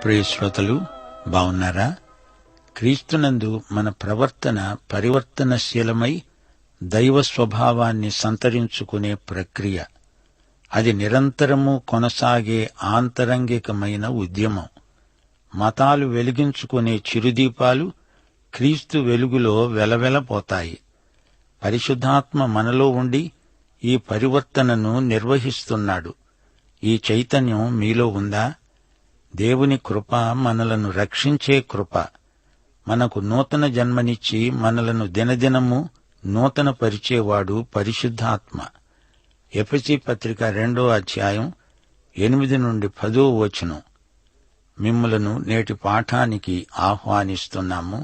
ప్రియ శ్రోతలు, బావున్నారా? క్రీస్తునందు మన ప్రవర్తన పరివర్తనశీలమై దైవ స్వభావాన్ని సంతరించుకునే ప్రక్రియ. అది నిరంతరము కొనసాగే ఆంతరంగికమైన ఉద్యమం. మతాలు వెలిగించుకునే చిరుదీపాలు క్రీస్తు వెలుగులో వెలవెలపోతాయి. పరిశుద్ధాత్మ మనలో ఉండి ఈ పరివర్తనను నిర్వహిస్తున్నాడు. ఈ చైతన్యం మీలో ఉందా? దేవుని కృప మనలను రక్షించే కృప. మనకు నూతన జన్మనిచ్చి మనలను దినదినము నూతన పరిచేవాడు పరిశుద్ధాత్మ. ఎఫెసీ పత్రిక 2వ అధ్యాయం 8 నుండి 10వ వచనం. మిమ్ములను నేటి పాఠానికి ఆహ్వానిస్తున్నాము.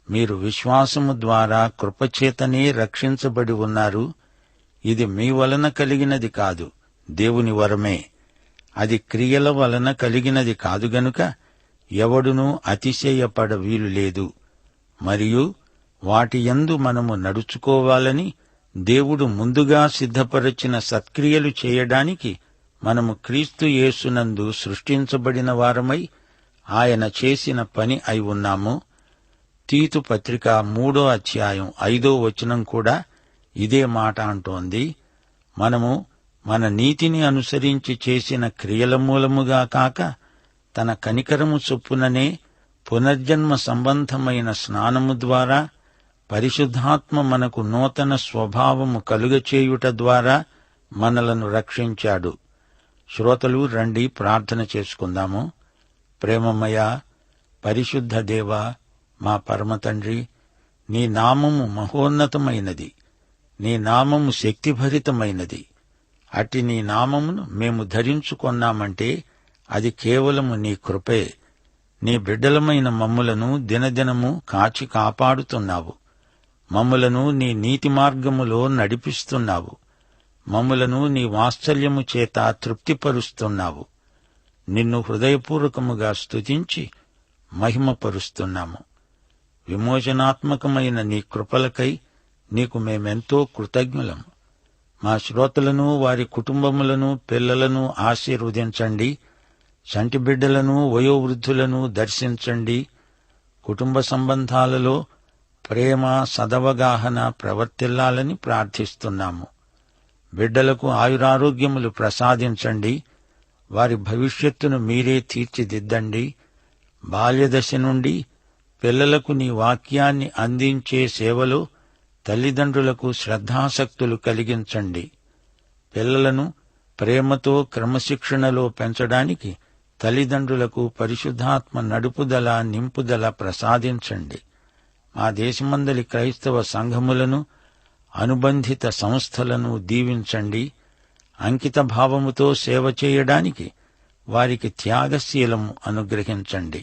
మీరు విశ్వాసము ద్వారా కృపచేతనే రక్షించబడి ఉన్నారు. ఇది మీ వలన కలిగినది కాదు, దేవుని వరమే. అది క్రియల వలన కలిగినది కాదు గనుక ఎవడునూ అతిశయపడ వీలు లేదు. మరియు వాటి యందు మనము నడుచుకోవాలని దేవుడు ముందుగా సిద్ధపరచిన సత్క్రియలు చేయడానికి మనము క్రీస్తు యేసునందు సృష్టించబడిన వారమై ఆయన చేసిన పని అయి ఉన్నాము. తీతు పత్రిక 3వ అధ్యాయం 5వ వచనం కూడా ఇదే మాట అంటోంది. మనము మన నీతిని అనుసరించి చేసిన క్రియల మూలముగా కాక తన కనికరము చొప్పుననే పునర్జన్మ సంబంధమైన స్నానము ద్వారా పరిశుద్ధాత్మ మనకు నూతన స్వభావము కలుగచేయుట ద్వారా మనలను రక్షించాడు. శ్రోతలు, రండి ప్రార్థన చేసుకుందాము. ప్రేమమయ పరిశుద్ధ దేవా, మా పరమతండ్రి, నీ నామము మహోన్నతమైనది, నీ నామము శక్తిభరితమైనది. అట్టి నీ నామమును మేము ధరించుకొన్నామంటే అది కేవలము నీ కృపే. నీ బిడ్డలమైన మమ్ములను దినదినము కాచి కాపాడుతున్నావు. మమ్ములను నీ నీతి మార్గములో నడిపిస్తున్నావు. మమ్ములను నీ వాత్సల్యము చేత తృప్తిపరుస్తున్నావు. నిన్ను హృదయపూర్వకముగా స్తుతించి మహిమపరుస్తున్నాము. విమోచనాత్మకమైన నీ కృపలకై నీకు మేమెంతో కృతజ్ఞులము. మా శ్రోతలను, వారి కుటుంబములను, పిల్లలను ఆశీర్వదించండి. చంటి బిడ్డలను, వయోవృద్ధులను దర్శించండి. కుటుంబ సంబంధాలలో ప్రేమ, సదవగాహన ప్రవర్తిల్లాలని ప్రార్థిస్తున్నాము. బిడ్డలకు ఆయురారోగ్యములు ప్రసాదించండి. వారి భవిష్యత్తును మీరే తీర్చిదిద్దండి. బాల్యదశ నుండి పిల్లలకు నీ వాక్యాన్ని అందించే సేవలో తల్లిదండ్రులకు శ్రద్ధాసక్తులు కలిగించండి. పిల్లలను ప్రేమతో క్రమశిక్షణలో పెంచడానికి తల్లిదండ్రులకు పరిశుద్ధాత్మ నడుపుదల, నింపుదల ప్రసాదించండి. మా దేశమందలి క్రైస్తవ సంఘములను, అనుబంధిత సంస్థలను దీవించండి. అంకిత భావముతో సేవ చేయడానికి వారికి త్యాగశీలము అనుగ్రహించండి.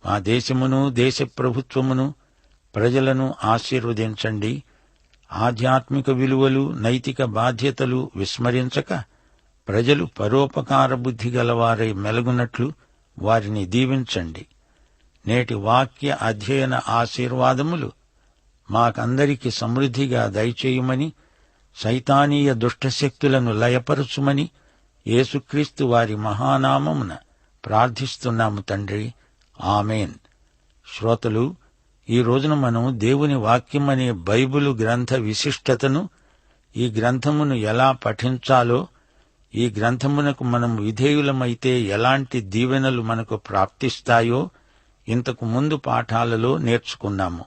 మా దేశమును, దేశ ప్రభుత్వమును, ప్రజలను ఆశీర్వదించండి. ఆధ్యాత్మిక విలువలు, నైతిక బాధ్యతలు విస్మరించక ప్రజలు పరోపకార బుద్ధి గలవారై మెలగునట్లు వారిని దీవించండి. నేటి వాక్య అధ్యయన ఆశీర్వాదములు మాకందరికి సమృద్ధిగా దయచేయుమని, సైతానీయ దుష్టశక్తులను లయపరచుమని యేసుక్రీస్తు వారి మహానామమున ప్రార్థిస్తున్నాము తండ్రి. ఆమేన్. శ్రోతలు, ఈ రోజున మనం దేవుని వాక్యమనే బైబిలు గ్రంథ విశిష్టతను, ఈ గ్రంథమును ఎలా పఠించాలో, ఈ గ్రంథమునకు మనం విధేయులమైతే ఎలాంటి దీవెనలు మనకు ప్రాప్తిస్తాయో ఇంతకు ముందు పాఠాలలో నేర్చుకున్నాము.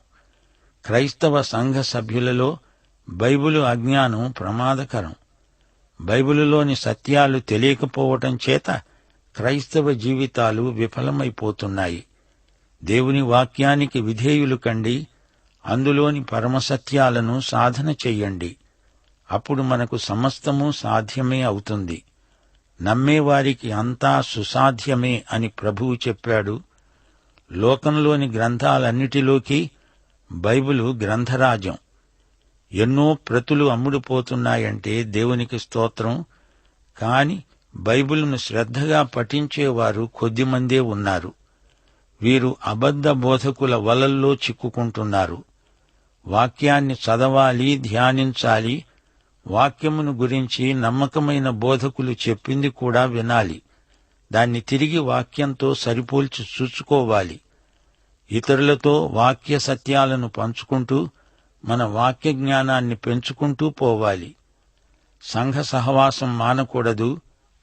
క్రైస్తవ సంఘ సభ్యులలో బైబిలు అజ్ఞానం ప్రమాదకరం. బైబిలులోని సత్యాలు తెలియకపోవటం చేత క్రైస్తవ జీవితాలు విఫలమైపోతున్నాయి. దేవుని వాక్యానికి విధేయులు కండి. అందులోని పరమసత్యాలను సాధన చెయ్యండి. అప్పుడు మనకు సమస్తము సాధ్యమే అవుతుంది. నమ్మేవారికి అంతా సుసాధ్యమే అని ప్రభువు చెప్పాడు. లోకంలోని గ్రంథాలన్నిటిలోకి బైబిలు గ్రంథరాజం. ఎన్నో ప్రతులు అమ్ముడుపోతున్నాయంటే దేవునికి స్తోత్రం. కాని బైబిలును శ్రద్ధగా పఠించేవారు కొద్దిమందే ఉన్నారు. వీరు అబద్ధ బోధకుల వలల్లో చిక్కుకుంటున్నారు. వాక్యాన్ని చదవాలి, ధ్యానించాలి. వాక్యమును గురించి నమ్మకమైన బోధకులు చెప్పింది కూడా వినాలి. దాన్ని తిరిగి వాక్యంతో సరిపోల్చి చూసుకోవాలి. ఇతరులతో వాక్య సత్యాలను పంచుకుంటూ మన వాక్య జ్ఞానాన్ని పెంచుకుంటూ పోవాలి. సంఘ సహవాసం మానకూడదు.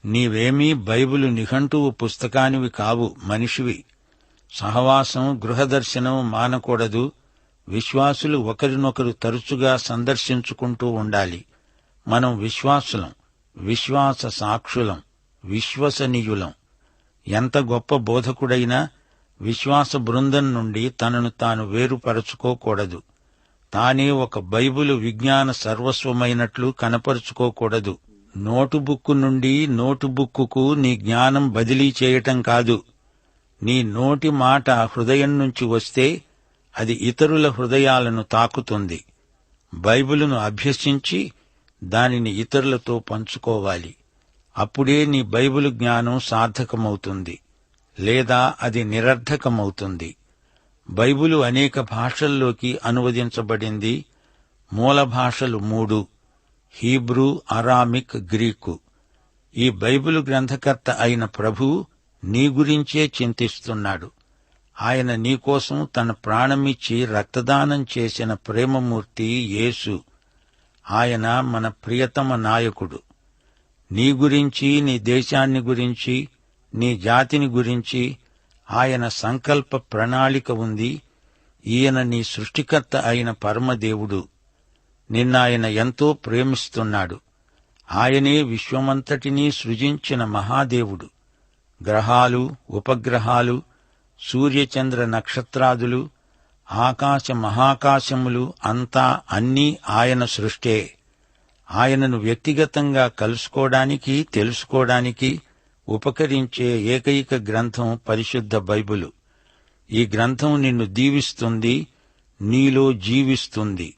నీవేమీ బైబిలు నిఘంటువు పుస్తకానివి కావు, మనిషివి. సహవాసం, గృహదర్శనం మానకూడదు. విశ్వాసులు ఒకరినొకరు తరచుగా సందర్శించుకుంటూ ఉండాలి. మనం విశ్వాసులం, విశ్వాస సాక్షులం, విశ్వసనీయులం. ఎంత గొప్ప బోధకుడైనా విశ్వాస బృందం నుండి తనను తాను వేరుపరచుకోకూడదు. తానే ఒక బైబిలు విజ్ఞాన సర్వస్వమైనట్లు కనపరుచుకోకూడదు. నోటుబుక్కు నుండి నోటుబుక్కుకు నీ జ్ఞానం బదిలీ చేయటం కాదు. నీ నోటి మాట హృదయం నుంచి వస్తే అది ఇతరుల హృదయాలను తాకుతుంది. బైబిలును అభ్యసించి దానిని ఇతరులతో పంచుకోవాలి. అప్పుడే నీ బైబిలు జ్ఞానం సార్థకమవుతుంది, లేదా అది నిరర్థకమవుతుంది. బైబిలు అనేక భాషల్లోకి అనువదించబడింది. మూల భాషలు 3: హీబ్రూ, అరామిక్, గ్రీకు. ఈ బైబిలు గ్రంథకర్త అయిన ప్రభువు నీ గురించే చింతిస్తున్నాడు. ఆయన నీకోసం తన ప్రాణమిచ్చి రక్తదానం చేసిన ప్రేమమూర్తి యేసు. ఆయన మన ప్రియతమ నాయకుడు. నీ గురించి, నీ దేశాన్ని గురించి, నీ జాతిని గురించి ఆయన సంకల్ప ప్రణాళిక ఉంది. ఈయన నీ సృష్టికర్త అయిన పరమదేవుడు. నిన్నాయన ఎంతో ప్రేమిస్తున్నాడు. ఆయనే విశ్వమంతటినీ సృజించిన మహాదేవుడు. గ్రహాలు, ఉపగ్రహాలు, సూర్యచంద్ర నక్షత్రాదులు, ఆకాశ మహాకాశములు అంతా అన్నీ ఆయన సృష్టే. ఆయనను వ్యక్తిగతంగా కలుసుకోవడానికి, తెలుసుకోవడానికి ఉపకరించే ఏకైక గ్రంథం పరిశుద్ధ బైబిలు. ఈ గ్రంథం నిన్ను దీవిస్తుంది, నీలో జీవిస్తుంది.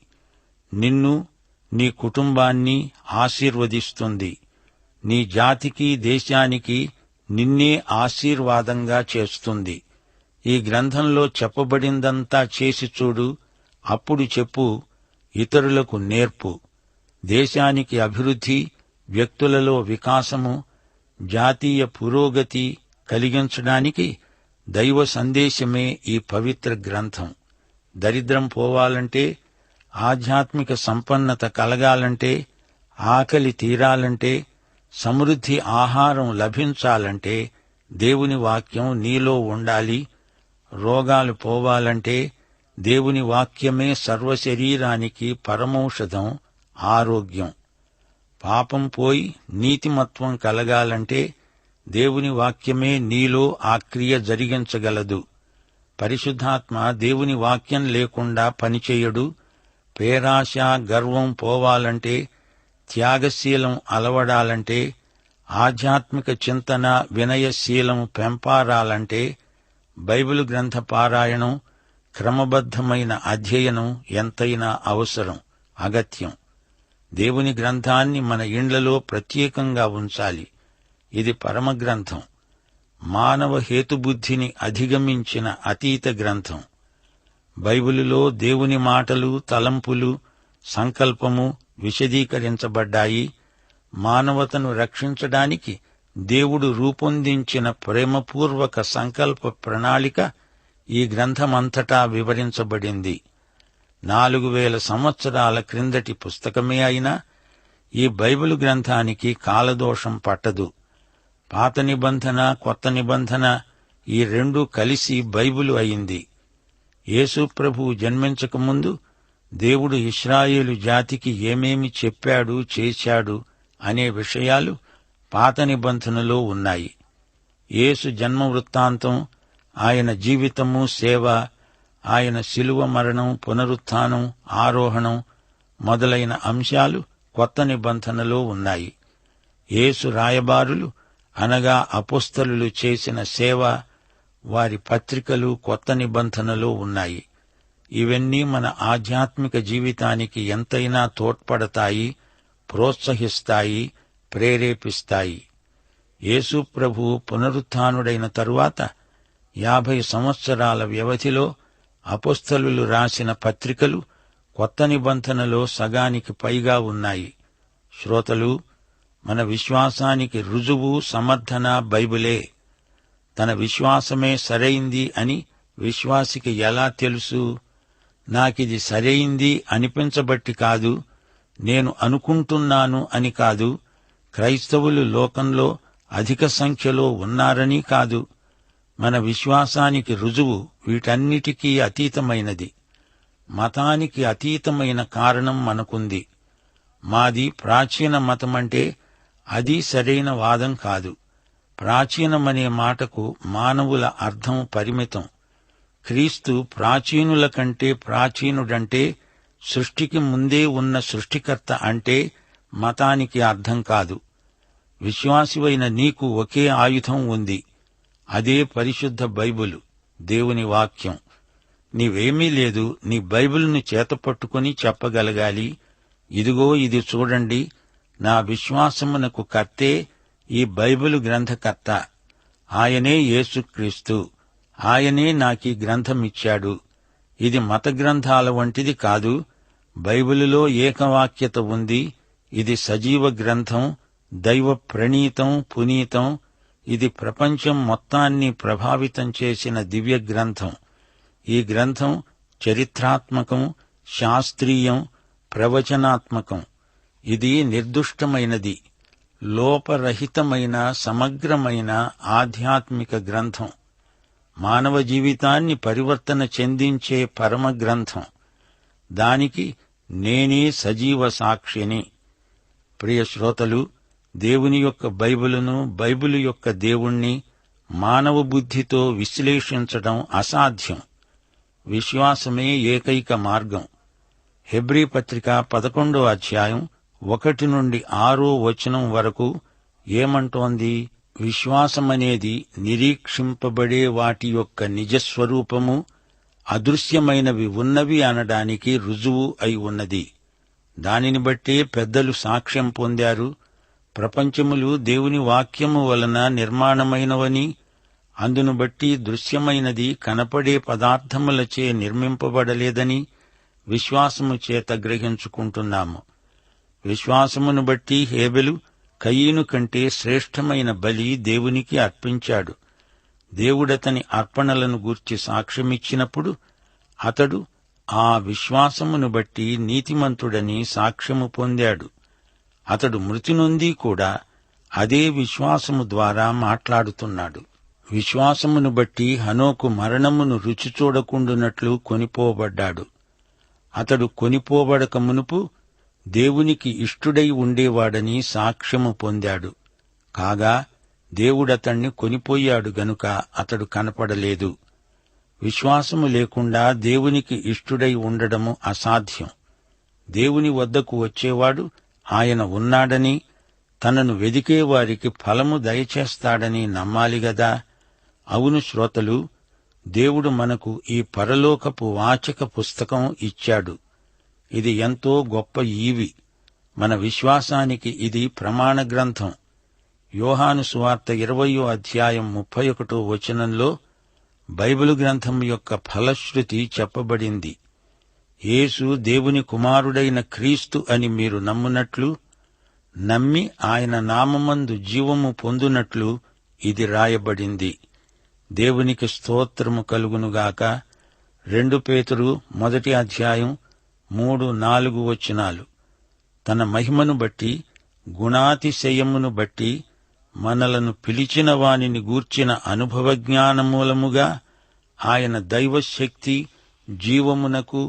నిన్ను, నీ కుటుంబాన్ని ఆశీర్వదిస్తుంది. నీ జాతికి, దేశానికి నిన్నే ఆశీర్వాదంగా చేస్తుంది. ఈ గ్రంథంలో చెప్పబడిందంతా చేసి చూడు. అప్పుడు చెప్పు, ఇతరులకు నేర్పు. దేశానికి అభివృద్ధి, వ్యక్తులలో వికాసము, జాతీయ పురోగతి కలిగించడానికి దైవ సందేశమే ఈ పవిత్ర గ్రంథం. దరిద్రం పోవాలంటే, ఆధ్యాత్మిక సంపన్నత కలగాలంటే, ఆకలి తీరాలంటే, సమృద్ధి ఆహారం లభించాలంటే దేవుని వాక్యం నీలో ఉండాలి. రోగాలు పోవాలంటే దేవుని వాక్యమే సర్వశరీరానికి పరమౌషధం, ఆరోగ్యం. పాపం పోయి నీతిమత్వం కలగాలంటే దేవుని వాక్యమే నీలో ఆ క్రియ జరిగించగలదు. పరిశుద్ధాత్మ దేవుని వాక్యం లేకుండా పనిచేయడు. పేరాశ, గర్వం పోవాలంటే, త్యాగశీలం అలవడాలంటే, ఆధ్యాత్మిక చింతన, వినయశీలం పెంపారాలంటే బైబిలు గ్రంథ పారాయణం, క్రమబద్ధమైన అధ్యయనం ఎంతైనా అవసరం, అగత్యం. దేవుని గ్రంథాన్ని మన ఇండ్లలో ప్రత్యేకంగా ఉంచాలి. ఇది పరమగ్రంథం, మానవ హేతుబుద్ధిని అధిగమించిన అతీత గ్రంథం. బైబిలులో దేవుని మాటలు, తలంపులు, సంకల్పము విశదీకరించబడ్డాయి. మానవతను రక్షించడానికి దేవుడు రూపొందించిన ప్రేమపూర్వక సంకల్ప ప్రణాళిక ఈ గ్రంథమంతటా వివరించబడింది. 4000 సంవత్సరాల క్రిందటి పుస్తకమే అయినా ఈ బైబిలు గ్రంథానికి కాలదోషం పట్టదు. పాత నిబంధన, కొత్త నిబంధన ఈ రెండూ కలిసి బైబిలు అయింది. యేసు ప్రభువు జన్మించకముందు దేవుడు ఇశ్రాయేలు జాతికి ఏమేమి చెప్పాడు, చేశాడు అనే విషయాలు పాత నిబంధనలో ఉన్నాయి. యేసు జన్మ వృత్తాంతం, ఆయన జీవితము, సేవ, ఆయన శిలువ మరణం, పునరుత్థానం, ఆరోహణం మొదలైన అంశాలు కొత్త నిబంధనలో ఉన్నాయి. యేసు రాయబారులు అనగా అపోస్తలులు చేసిన సేవ, వారి పత్రికలు కొత్త నిబంధనలో ఉన్నాయి. ఇవన్నీ మన ఆధ్యాత్మిక జీవితానికి ఎంతైనా తోడ్పడతాయి, ప్రోత్సహిస్తాయి, ప్రేరేపిస్తాయి. యేసు ప్రభువు పునరుత్థానుడైన తరువాత 50 సంవత్సరాల వ్యవధిలో అపోస్తలులు రాసిన పత్రికలు కొత్త నిబంధనలో సగానికి పైగా ఉన్నాయి. శ్రోతలు, మన విశ్వాసానికి రుజువు, సమర్థన బైబిలే. తన విశ్వాసమే సరైంది అని విశ్వాసికి ఎలా తెలుసు? నాకిది సరైంది అనిపించబట్టి కాదు, నేను అనుకుంటున్నాను అని కాదు, క్రైస్తవులు లోకంలో అధిక సంఖ్యలో ఉన్నారని కాదు. మన విశ్వాసానికి రుజువు వీటన్నిటికీ అతీతమైనది. మతానికి అతీతమైన కారణం మనకుంది. మాది ప్రాచీన మతమంటే అది సరైన వాదం కాదు. ప్రాచీనమనే మాటకు మానవుల అర్థం పరిమితం. క్రీస్తు ప్రాచీనుల కంటే ప్రాచీనుడంటే సృష్టికి ముందే ఉన్న సృష్టికర్త అంటే మతానికి అర్థం కాదు. విశ్వాసివైన నీకు ఒకే ఆయుధం ఉంది. అదే పరిశుద్ధ బైబిలు, దేవుని వాక్యం. నీవేమీ లేదు, నీ బైబిలును చేతపట్టుకుని చెప్పగలగాలి, ఇదిగో ఇది చూడండి, నా విశ్వాసమునకు కర్తే ఈ బైబిలు గ్రంథకర్త. ఆయనే యేసుక్రీస్తు. ఆయనే నాకీ గ్రంథమిచ్చాడు. ఇది మత గ్రంథాల వంటిది కాదు. బైబిలులో ఏకవాక్యత ఉంది. ఇది సజీవ గ్రంథం, దైవ ప్రణీతం, పునీతం. ఇది ప్రపంచం మొత్తాన్ని ప్రభావితం చేసిన దివ్య గ్రంథం. ఈ గ్రంథం చరిత్రాత్మకం, శాస్త్రీయం, ప్రవచనాత్మకం. ఇది నిర్దుష్టమైనది, లోపరహితమైన సమగ్రమైన ఆధ్యాత్మిక గ్రంథం. మానవ జీవితాన్ని పరివర్తన చెందించే పరమ గ్రంథం. దానికి నేనే సజీవ సాక్షిని. ప్రియ శ్రోతలు, దేవుని యొక్క బైబిలును, బైబిలు యొక్క దేవుణ్ణి మానవ బుద్ధితో విశ్లేషించడం అసాధ్యం. విశ్వాసమే ఏకైక మార్గం. హెబ్రీ పత్రిక 11వ అధ్యాయం 1 నుండి 6వ వచనం వరకు ఏమంటోంది? విశ్వాసమనేది నిరీక్షింపబడే వాటి యొక్క నిజస్వరూపము, అదృశ్యమైనవి ఉన్నవి అనడానికి రుజువు అయి ఉన్నది. దానిని బట్టే పెద్దలు సాక్ష్యం పొందారు. ప్రపంచములు దేవుని వాక్యము వలన నిర్మాణమైనవని, అందును బట్టి దృశ్యమైనది కనపడే పదార్థములచే నిర్మింపబడలేదని విశ్వాసము చేత గ్రహించుకుంటున్నాము. విశ్వాసమును బట్టి హేబెలు కయీను కంటే శ్రేష్టమైన బలి దేవునికి అర్పించాడు. దేవుడతని అర్పణలను గూర్చి సాక్ష్యమిచ్చినప్పుడు అతడు ఆ విశ్వాసమును బట్టి నీతిమంతుడని సాక్ష్యము పొందాడు. అతడు మృతి నొంది కూడా అదే విశ్వాసము ద్వారా మాట్లాడుతున్నాడు. విశ్వాసమును బట్టి హనోకు మరణమును రుచి చూడకుండునట్లు కొనిపోబడ్డాడు. అతడు కొనిపోబడక మునుపు దేవునికి ఇష్టుడై ఉండేవాడని సాక్ష్యము పొందాడు. కాగా దేవుడతణ్ణి కొనిపోయాడు గనుక అతడు కనపడలేదు. విశ్వాసము లేకుండా దేవునికి ఇష్టుడై ఉండడము అసాధ్యం. దేవుని వద్దకు వచ్చేవాడు ఆయన ఉన్నాడని, తనను వెదికేవారికి ఫలము దయచేస్తాడని నమ్మాలిగదా. అవును శ్రోతలు, దేవుడు మనకు ఈ పరలోకపు వాచక పుస్తకం ఇచ్చాడు. ఇది ఎంతో గొప్ప ఈవి. మన విశ్వాసానికి ఇది ప్రమాణ గ్రంథం. యోహాను సువార్త 20వ అధ్యాయం 31వ వచనంలో బైబిలు గ్రంథం యొక్క ఫలశ్రుతి చెప్పబడింది. యేసు దేవుని కుమారుడైన క్రీస్తు అని మీరు నమ్మునట్లు, నమ్మి ఆయన నామమందు జీవము పొందునట్లు ఇది రాయబడింది. దేవునికి స్తోత్రము కలుగునుగాక. 2 పేతురు 1వ అధ్యాయం 3-4 వచనాలు. తన మహిమను బట్టి, గుణాతిశయమును బట్టి మనలను పిలిచిన వానిని గూర్చిన అనుభవ జ్ఞానమూలముగా ఆయన దైవశక్తి, జీవమునకు,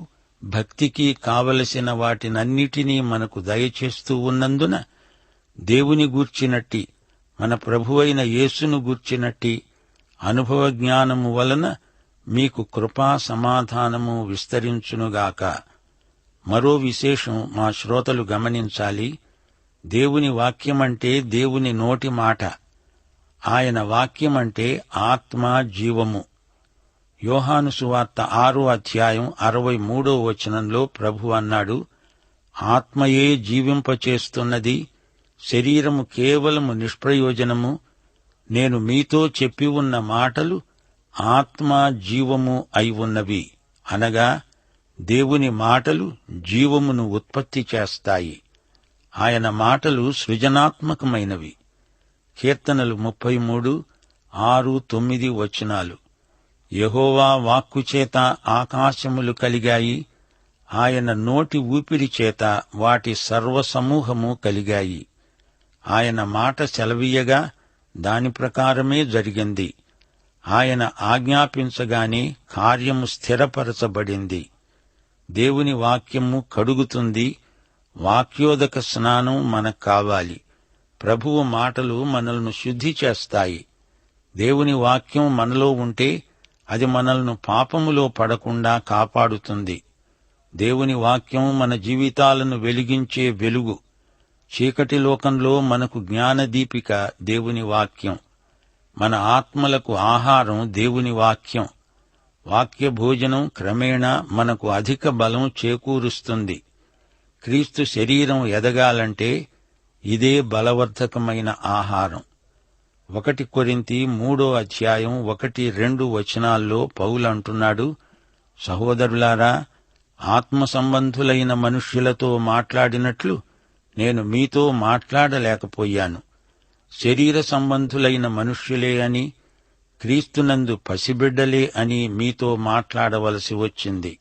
భక్తికి కావలసిన వాటినన్నిటినీ మనకు దయచేస్తూ ఉన్నందున దేవుని గూర్చినట్టి, మన ప్రభువైన యేసును గూర్చినట్టి అనుభవ జ్ఞానము వలన మీకు కృపా సమాధానము విస్తరించునుగాక. మరో విశేషం మా శ్రోతలు గమనించాలి. దేవుని వాక్యమంటే దేవుని నోటి మాట. ఆయన వాక్యమంటే ఆత్మ, జీవము. యోహాను సువార్త 6వ అధ్యాయం 63వ వచనంలో ప్రభు అన్నాడు, ఆత్మయే జీవింపచేస్తున్నది, శరీరము కేవలము నిష్ప్రయోజనము. నేను మీతో చెప్పి ఉన్న మాటలు ఆత్మ, జీవము అయి ఉన్నవి. అనగా దేవుని మాటలు జీవమును ఉత్పత్తి చేస్తాయి. ఆయన మాటలు సృజనాత్మకమైనవి. కీర్తనలు 33, 6, 9 వచనాలు. యెహోవా వాక్కుచేత ఆకాశములు కలిగాయి, ఆయన నోటి ఊపిరి చేత వాటి సర్వసమూహము కలిగాయి. ఆయన మాట సెలవీయగా దాని ప్రకారమే జరిగింది. ఆయన ఆజ్ఞాపించగానే కార్యము స్థిరపరచబడింది. దేవుని వాక్యము కడుగుతుంది. వాక్యోదక స్నానం మనకు కావాలి. ప్రభువు మాటలు మనల్ని శుద్ధి చేస్తాయి. దేవుని వాక్యం మనలో ఉంటే అది మనల్ని పాపములో పడకుండా కాపాడుతుంది. దేవుని వాక్యం మన జీవితాలను వెలిగించే వెలుగు. చీకటి లోకంలో మనకు జ్ఞానదీపిక దేవుని వాక్యం. మన ఆత్మలకు ఆహారం దేవుని వాక్యం. వాక్య భోజనం క్రమేణా మనకు అధిక బలం చేకూరుస్తుంది. క్రీస్తు శరీరం ఎదగాలంటే ఇదే బలవర్ధకమైన ఆహారం. 1 కొరింథీ 3:1-2 వచనాల్లో పౌలంటున్నాడు, సహోదరులారా, ఆత్మ సంబంధులైన మనుష్యులతో మాట్లాడినట్లు నేను మీతో మాట్లాడలేకపోయాను. శరీర సంబంధులైన మనుష్యులే అని, క్రీస్తునందు పసిబిడ్డలే అని మీతో మాట్లాడవలసి వచ్చింది.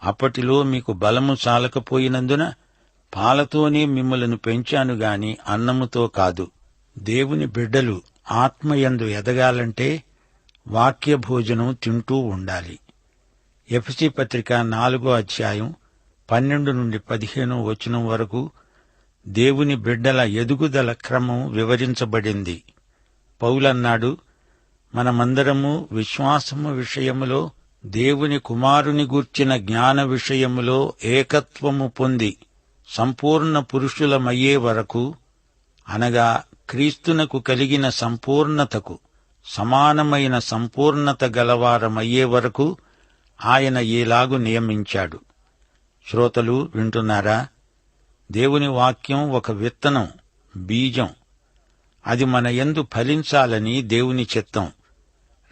అప్పటిలో మీకు బలము చాలకపోయినందున పాలతోనే మిమ్మలను పెంచాను గాని అన్నముతో కాదు. దేవుని బిడ్డలు ఆత్మయందు ఎదగాలంటే వాక్య భోజనం తింటూ ఉండాలి. ఎఫెసీ పత్రిక 4:12-15 వచనం వరకు దేవుని బిడ్డల ఎదుగుదల క్రమం వివరించబడింది. పౌలన్నాడు, మనమందరము విశ్వాసము విషయములో దేవుని కుమారుని గూర్చిన జ్ఞాన విషయములో ఏకత్వము పొంది సంపూర్ణ పురుషులమయ్యే వరకు, అనగా క్రీస్తునకు కలిగిన సంపూర్ణతకు సమానమైన సంపూర్ణత గలవారమయ్యే వరకు ఆయన ఈలాగు నియమించాడు. శ్రోతలు వింటున్నారా? దేవుని వాక్యం ఒక విత్తనం, బీజం. అది మన యందు ఫలించాలని దేవుని చిత్తం.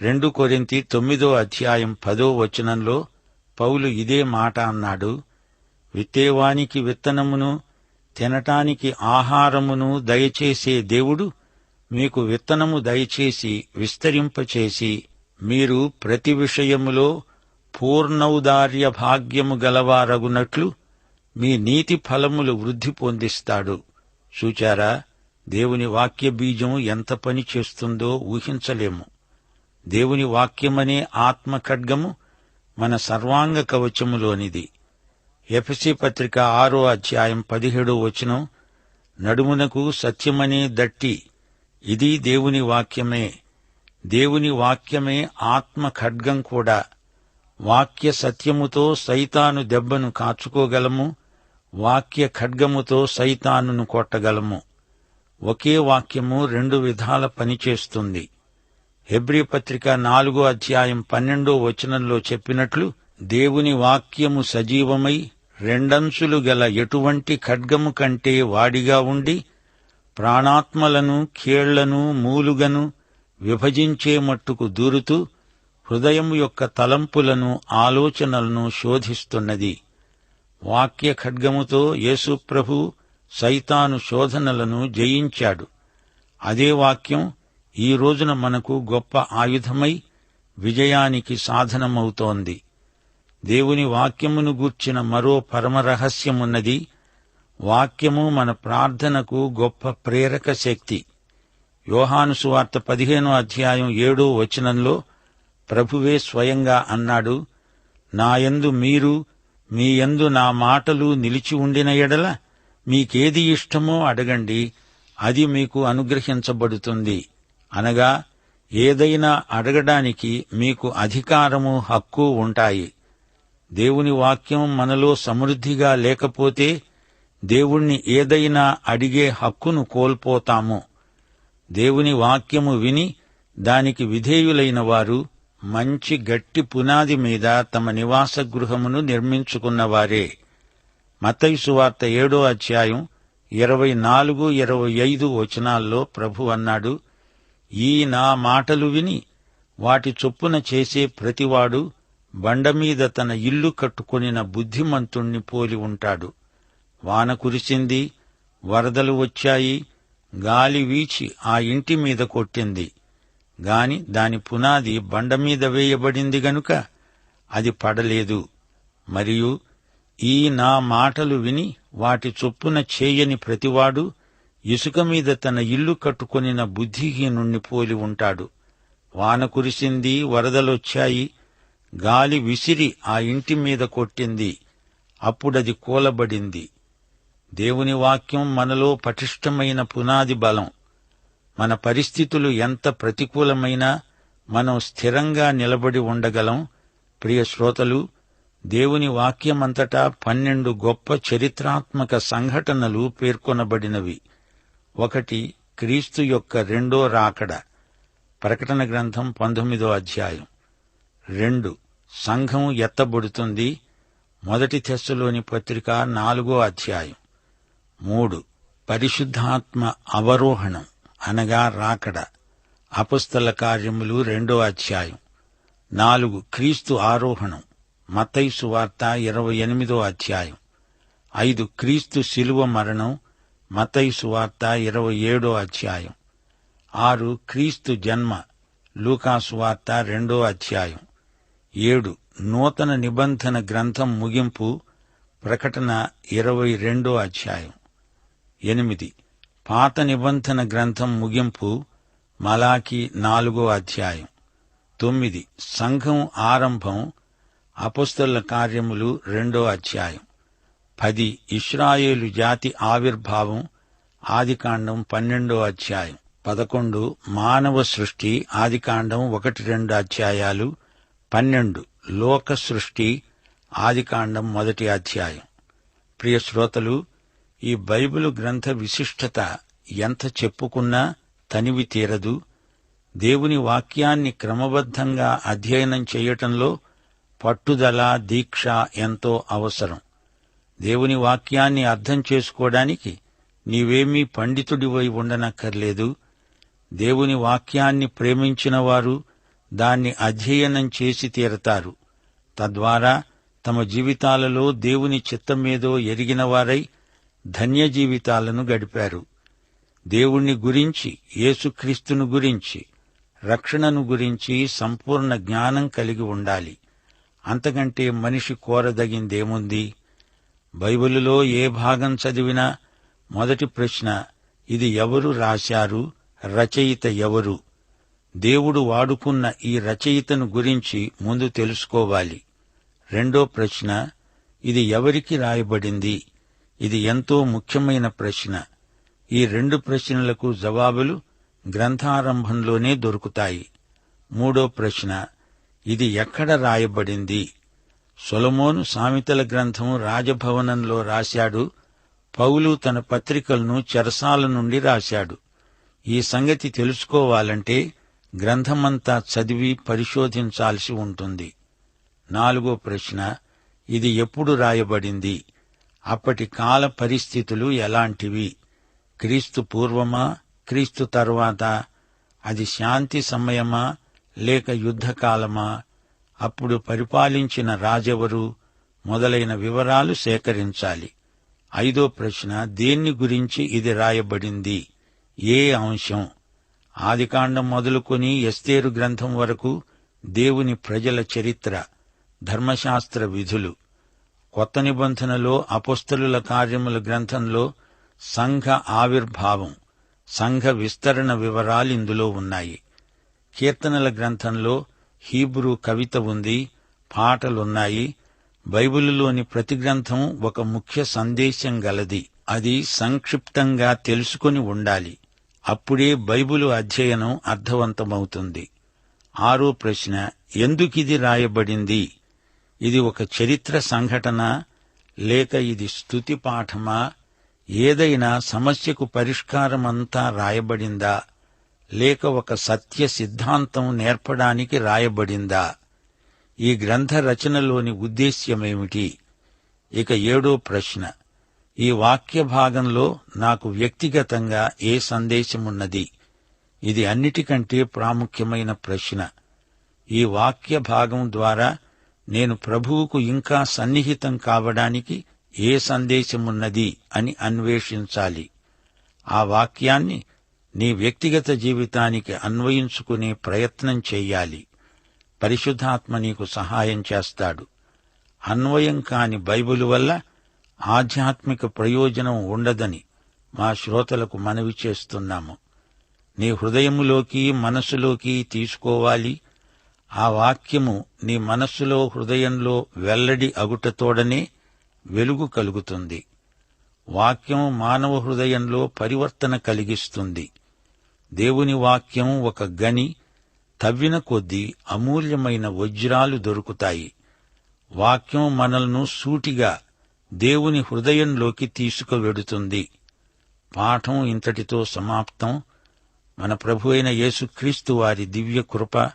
2 కొరింథీ 9:10 వచనంలో పౌలు ఇదే మాట అన్నాడు. విత్తేవానికి విత్తనమును, తినటానికి ఆహారమును దయచేసే దేవుడు మీకు విత్తనము దయచేసి విస్తరింపచేసి మీరు ప్రతి విషయములో పూర్ణౌదార్య భాగ్యము గలవారగునట్లు మీ నీతి ఫలములు వృద్ధి పొందిస్తాడు. చూచారా, దేవుని వాక్య బీజం ఎంత పని చేస్తుందో ఊహించలేము. దేవుని వాక్యమనే ఆత్మ ఖడ్గము మన సర్వాంగ కవచములోనిది. ఎఫెసీ పత్రిక 6:17 వచనం, నడుమునకు సత్యమనే దట్టి, ఇది దేవుని వాక్యమే. దేవుని వాక్యమే ఆత్మ ఖడ్గం కూడా. వాక్య సత్యముతో సైతాను దెబ్బను కాచుకోగలము, వాక్య ఖడ్గముతో సైతానును కొట్టగలము. ఒకే వాక్యము 2 విధాల పనిచేస్తుంది. హెబ్రీ పత్రిక 4:12 వచనంలో చెప్పినట్లు, దేవుని వాక్యము సజీవమై రెండంచులు గల ఎటువంటి ఖడ్గము కంటే వాడిగా ఉండి ప్రాణాత్మలను, కీళ్లను, మూలుగను విభజించే మట్టుకు దూరుతూ హృదయం యొక్క తలంపులను, ఆలోచనలను శోధిస్తున్నది. వాక్య ఖడ్గముతో యేసు ప్రభు సైతాను శోధనలను జయించాడు. అదే వాక్యం ఈ రోజున మనకు గొప్ప ఆయుధమై విజయానికి సాధనమవుతోంది. దేవుని వాక్యమును గూర్చిన మరో పరమరహస్యమున్నది. వాక్యము మన ప్రార్థనకు గొప్ప ప్రేరక శక్తి. యోహాను సువార్త 15:7 వచనంలో ప్రభువే స్వయంగా అన్నాడు, నాయందు మీరు, మీ యందు నా మాటలు నిలిచి ఉండిన ఎడల మీకేది ఇష్టమో అడగండి, అది మీకు అనుగ్రహించబడుతుంది. అనగా ఏదైనా అడగడానికి మీకు అధికారము, హక్కు ఉంటాయి. దేవుని వాక్యం మనలో సమృద్ధిగా లేకపోతే దేవుణ్ణి ఏదైనా అడిగే హక్కును కోల్పోతాము. దేవుని వాక్యము విని దానికి విధేయులైన వారు మంచి గట్టి పునాది మీద తమ నివాస గృహమును నిర్మించుకున్నవారే. మత్తయి సువార్త 7:24-25 వచనాల్లో ప్రభు అన్నాడు, ఈ నా మాటలు విని వాటి చొప్పున చేసే ప్రతివాడు బండమీద తన ఇల్లు కట్టుకొనిన బుద్ధిమంతుణ్ణి పోలి ఉంటాడు. వాన కురిసింది, వరదలు వచ్చాయి, గాలి వీచి ఆ ఇంటి మీద కొట్టింది. గాని దాని పునాది బండమీద వేయబడింది గనుక అది పడలేదు. మరియు ఈ నా మాటలు విని వాటి చొప్పున చేయని ప్రతివాడు ఇసుక మీద తన ఇల్లు కట్టుకొనిన బుద్ధిహీనుణ్ణి పోలి ఉంటాడు. వాన కురిసింది, వరదలొచ్చాయి, గాలి విసిరి ఆ ఇంటి మీద కొట్టింది, అప్పుడది కూలబడింది. దేవుని వాక్యం మనలో పటిష్టమైన పునాది బలం. మన పరిస్థితులు ఎంత ప్రతికూలమైనా మనం స్థిరంగా నిలబడి ఉండగలం. ప్రియ శ్రోతలు, దేవుని వాక్యమంతటా 12 గొప్ప చరిత్రాత్మక సంఘటనలు పేర్కొనబడినవి. 1. క్రీస్తు యొక్క రెండో రాకడ. ప్రకటన గ్రంథం 19వ అధ్యాయం. 2. సంఘం ఎత్తబడుతుంది. 1 తెస్సలోని పత్రిక 4వ అధ్యాయం. 3. పరిశుద్ధాత్మ అవరోహణం అనగా రాకడ. అపొస్తల కార్యములు 2వ అధ్యాయం. 4. క్రీస్తు ఆరోహణం. మత్తయి సువార్త 28వ అధ్యాయం. 5. క్రీస్తు శిలువ మరణం. మత్తయి సువార్త 27వ అధ్యాయం. 6. క్రీస్తు జన్మ. లూకా సువార్త 2వ అధ్యాయం. 7. నూతన నిబంధన గ్రంథం ముగింపు. ప్రకటన 22వ అధ్యాయం. 8. పాత నిబంధన గ్రంథం ముగింపు. మలాకి 4వ అధ్యాయం. 9. సంఘం ఆరంభం. అపొస్తలుల కార్యములు 2వ అధ్యాయం. 10. ఇశ్రాయేలు జాతి ఆవిర్భావం. ఆదికాండం 12వ అధ్యాయం. 11. మానవ సృష్టి. ఆదికాండం 1-2 అధ్యాయాలు. 12. లోక సృష్టి. ఆదికాండం 1వ అధ్యాయం. ప్రియ శ్రోతలు, ఈ బైబిలు గ్రంథ విశిష్టత ఎంత చెప్పుకున్నా తనివి తీరదు. దేవుని వాక్యాన్ని క్రమబద్ధంగా అధ్యయనం చేయటంలో పట్టుదల, దీక్ష ఎంతో అవసరం. దేవుని వాక్యాన్ని అర్థం చేసుకోవడానికి నీవేమీ పండితుడివై ఉండనక్కర్లేదు. దేవుని వాక్యాన్ని ప్రేమించిన వారు దాన్ని అధ్యయనం చేసి తీరతారు. తద్వారా తమ జీవితాలలో దేవుని చిత్తమేదో ఎరిగినవారై ధన్య జీవితాలను గడిపారు. దేవుణ్ణి గురించి, యేసుక్రీస్తును గురించి, రక్షణను గురించి సంపూర్ణ జ్ఞానం కలిగి ఉండాలి. అంతకంటే మనిషి కోరదగిందేముంది? బైబిలులో ఏ భాగం చదివినా మొదటి ప్రశ్న, ఇది ఎవరు రాశారు? రచయిత ఎవరు? దేవుడు వాడుకున్న ఈ రచయితను గురించి ముందు తెలుసుకోవాలి. రెండో ప్రశ్న, ఇది ఎవరికి రాయబడింది? ఇది ఎంతో ముఖ్యమైన ప్రశ్న. ఈ 2 ప్రశ్నలకు జవాబులు గ్రంథారంభంలోనే దొరుకుతాయి. మూడో ప్రశ్న, ఇది ఎక్కడ రాయబడింది? సొలొమోను సామెతల గ్రంథం రాజభవనంలో రాశాడు. పౌలు తన పత్రికలను చెరసాల నుండి రాశాడు. ఈ సంగతి తెలుసుకోవాలంటే గ్రంథమంతా చదివి పరిశోధించాల్సి ఉంటుంది. నాలుగో ప్రశ్న, ఇది ఎప్పుడు రాయబడింది? అప్పటి కాల పరిస్థితులు ఎలాంటివి? క్రీస్తు పూర్వమా, క్రీస్తు తరువాత? అది శాంతి సమయమా లేక యుద్ధకాలమా? అప్పుడు పరిపాలించిన రాజెవరు? మొదలైన వివరాలు సేకరించాలి. ఐదో ప్రశ్న, దేన్ని గురించి ఇది రాయబడింది? ఏ అంశం? ఆదికాండం మొదలుకొని ఎస్తేరు గ్రంథం వరకు దేవుని ప్రజల చరిత్ర, ధర్మశాస్త్ర విధులు. కొత్త నిబంధనలో అపొస్తలుల కార్యముల గ్రంథంలో సంఘ ఆవిర్భావం, సంఘ విస్తరణ వివరాలిందులో ఉన్నాయి. కీర్తనల గ్రంథంలో హీబ్రూ కవిత ఉంది, పాటలున్నాయి. బైబిలులోని ప్రతి గ్రంథం ఒక ముఖ్య సందేశం గలది. అది సంక్షిప్తంగా తెలుసుకొని ఉండాలి. అప్పుడే బైబిలు అధ్యయనం అర్థవంతమవుతుంది. ఆరో ప్రశ్న, ఎందుకిది రాయబడింది? ఇది ఒక చరిత్ర సంఘటన లేక ఇది స్తుతి పాఠమా? ఏదైనా సమస్యకు పరిష్కారమంతా రాయబడిందా లేక ఒక సత్య సిద్ధాంతం నేర్పడానికి రాయబడిందా? ఈ గ్రంథ రచనలోని ఉద్దేశ్యమేమిటి? ఇక ఏడో ప్రశ్న, ఈ వాక్య భాగంలో నాకు వ్యక్తిగతంగా ఏ సందేశమున్నది? ఇది అన్నిటికంటే ప్రాముఖ్యమైన ప్రశ్న. ఈ వాక్య భాగం ద్వారా నేను ప్రభువుకు ఇంకా సన్నిహితం కావడానికి ఏ సందేశమున్నది అని అన్వేషించాలి. ఆ వాక్యాన్ని నీ వ్యక్తిగత జీవితానికి అన్వయించుకునే ప్రయత్నం చెయ్యాలి. పరిశుద్ధాత్మ నీకు సహాయం చేస్తాడు. అన్వయం కాని బైబిలు వల్ల ఆధ్యాత్మిక ప్రయోజనం ఉండదని మా శ్రోతలకు మనవి చేస్తున్నాము. నీ హృదయములోకి మనస్సులోకి తీసుకోవాలి. ఆ వాక్యము నీ మనస్సులో హృదయంలో వెల్లడి అగుటతోడనే వెలుగు కలుగుతుంది. వాక్యం మానవ హృదయంలో పరివర్తన కలిగిస్తుంది. దేవుని వాక్యం ఒక గని, తవ్విన కొద్దీ అమూల్యమైన వజ్రాలు దొరుకుతాయి. వాక్యం మనల్ని సూటిగా దేవుని హృదయంలోకి తీసుకువెడుతుంది. పాఠం ఇంతటితో సమాప్తం. మన ప్రభు అయిన యేసుక్రీస్తు వారి దివ్య కృప,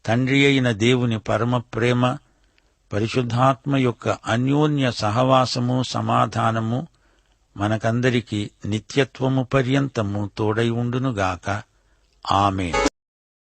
తండ్రి అయిన దేవుని పరమ ప్రేమ, పరిశుద్ధాత్మ యొక్క అన్యోన్య సహవాసము, సమాధానము మనకందరికీ నిత్యత్వము పర్యంతము తోడై ఉండునుగాక. ఆమేన్.